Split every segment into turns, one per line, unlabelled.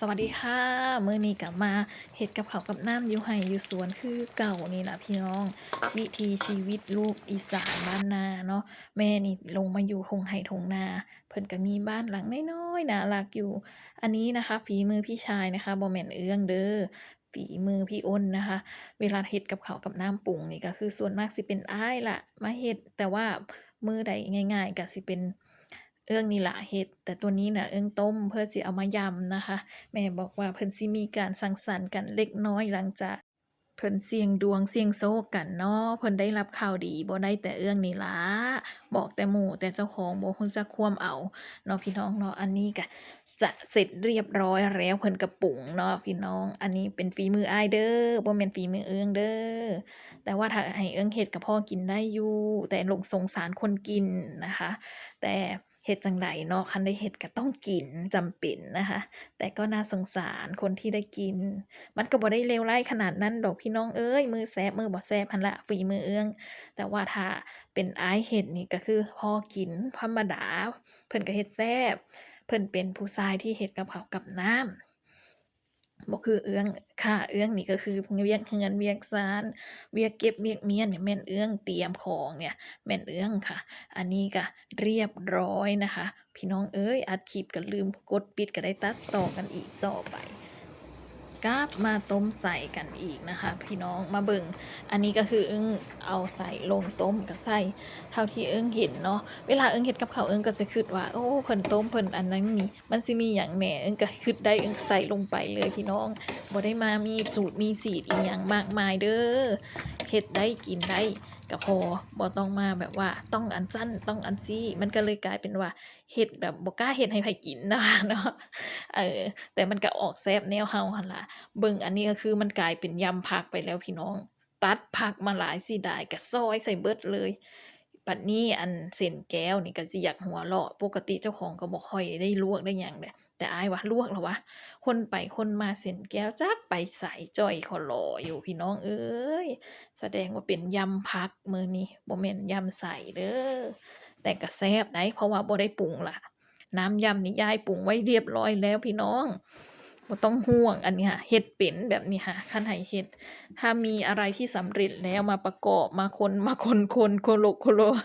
สวัสดีค่ะมื้อนี้กลับมาเฮ็ดกับข้าวกับน้ำอยู่ไร่อยู่สวนคือเก่านี่ล่ะพี่น้องวิถีชีวิตลูกอีสานบ้านนาเนาะแม่นี่ลงมาอยู่ทุ่งไร่ทุ่งนาเพิ่นก็มีบ้านหลังน้อยๆน่ารักอยู่อันนี้นะคะฝีมือพี่ชายนะคะบ่แม่นเอื้องเด้อฝีมือพี่อ้นนะคะเวลาเฮ็ดกับข้าวกับน้ำปรุงนี่ก็คือส่วนมากสิเป็นอ้ายล่ะมาเฮ็ดแต่ว่ามื้อใดง่ายๆก็สิเป็นเอื้องนี่ล่ะเฮ็ดแต่ตัวนี้น่ะเอื้องต้มเพื่อสิเอามายำนะคะ แม่บอกว่าเพิ่นสิมีการสังสรรค์กันเล็กน้อยหลังจากเพิ่นเสี่ยงดวงเสี่ยงโชคกันเนาะเพิ่นได้รับข่าวดีบ่ได้แต่เอื้องนี่ล่ะบอกแต่หมู่แต่เจ้าของบ่ฮู้จักความเอาเนาะพี่น้องเนาะอันนี้ก็เสร็จเรียบร้อยแล้วเพิ่นก็ปรุงเนาะพี่น้องอันนี้เป็นฝีมืออ้ายเด้อบ่แม่นฝีมือเอื้องเด้อแต่ว่าถ้าให้เอื้องเฮ็ดก็พอกินได้อยู่แต่สงสารคนกินนะคะแต่เฮ็ดจั่งใดเนาะคันได้เฮ็ดก็ต้องกินจำเป็นนะคะ แต่ก็น่าสงสารคนที่ได้กิน มันก็บ่ได้เลวร้ายขนาดนั้นดอกพี่น้องเอ้ยมือแซ่บมือบ่แซ่บหั้นล่ะฝีมือเอื้องแต่ว่าถ้าเป็นอ้ายเฮ็ดนี่ก็คือพอกินธรรมดาเพิ่นก็เฮ็ดแซ่บเพิ่นเป็นผู้ชายที่เฮ็ดกับข้าวกับน้ำ บ่คือเอื้องค่ะเอื้องนี่ก็คือเวียกเรือนเวียกชานเวียกเก็บเวียกเมียนเนี่ยแม่นเอื้องเตรียมของเนี่ยแม่นเอื้องค่ะอันนี้ก็เรียบร้อยนะคะพี่น้องเอ้ยอัดคลิปก็ลืมกดปิดก็ได้ตัดต่อกันอีกต่อไป กาบมาต้มใส่กันอีกนะคะพี่น้องมาเบิ่งอันนี้ก็คืออึ้งเอาใส่ลงต้มก็ใส่เท่าที่อึ้งเห็นเนาะเวลาอึ้งเฮ็ดกับข้าวอึ้งก็จะคิดว่าโอ้เพิ่นต้มเพิ่นอันนั้นนี่มันสิมีหยังแหน่อึ้งก็คิดได้อึ้งใส่ลงไปเลยพี่น้องบ่ได้มามีสูตรมีสีดอีหยังมากมายเด้อเฮ็ดได้กินได้ก็พอบ่ต้องมาแบบว่าต้องอันซั้นต้องอันซี้มันก็เลยกลายเป็นว่าเฮ็ดแบบบ่กล้าเฮ็ดให้ไผกินนะคะเนาะเออ แต่มันก็ออกแซ่บแนวเฮาหั่นล่ะเบิ่งอันนี้ก็คือมันกลายเป็นยำผักไปแล้วพี่น้องตัดผักมาหลายสิได้ก็ซอยใส่เบิดเลยบัดนี้อันเส้นแก้วนี่ก็สิอยากหัวเราะปกติเจ้าของก็บ่ค่อยได้ลวกได้หยังเดะแต่อ้ายว่าลวกแล้ววะคนไปคนมาเส้นแก้วจักไปไสจ้อยคอหล่ออยู่พี่น้องเอ้ยแสดงว่าเป็นยำผักมื้อนี้บ่แม่นยำใส่เด้อแต่ก็แซ่บได้เพราะว่าบ่ได้ปรุงล่ะ น้ำยำนี่ยายปรุงไว้เรียบร้อยแล้วพี่น้องบ่ต้องห่วงอันนี้ค่ะเฮ็ดเป็นแบบนี้ค่ะคันให้เฮ็ดถ้ามีอะไรที่สำเร็จแล้วมาประกอบมาคนๆโคโลกโคโลด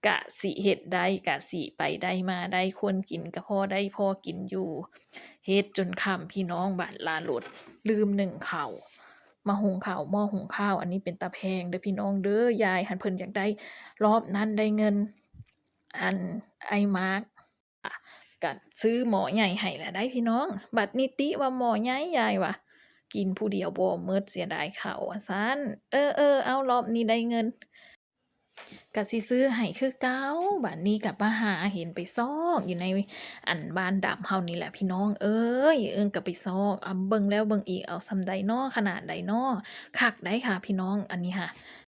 กะสิเฮ็ดได้กะสิไปได้มาได้คนกินก็พอได้พอกินอยู่เฮ็ดจนค่ำพี่น้องบัดลาโลดลืมนึ่งข้าวมาหุงข้าวหม้อหุงข้าวอันนี้เป็นตาแพงเด้อพี่น้องเด้อยายหั้นเพิ่นอยากได้รอบนั้นได้เงินอันไอ้มาร์ก ก็ซื้อหม้อใหญ่ให้แล้วได้พี่น้องบัดนี้ติว่าหม้อใหญ่ยายว่ะกินผู้เดียวบ่หมดเสียดายข้าวว่าซั้นเออเอารอบนี้ได้เงินก็สิซื้อให้คือเก่าบัดนี้ก็มาหาเห็นไปซอกอยู่ในอันบ้านดำเฮานี่แหละพี่น้องเอ้ยเอิ้นก็ไปซอกเบิ่งแล้วเบิ่งอีกเอาส่ำใดน้อขนาดใดน้อคักได้ค่ะพี่น้องอันนี้ค่ะ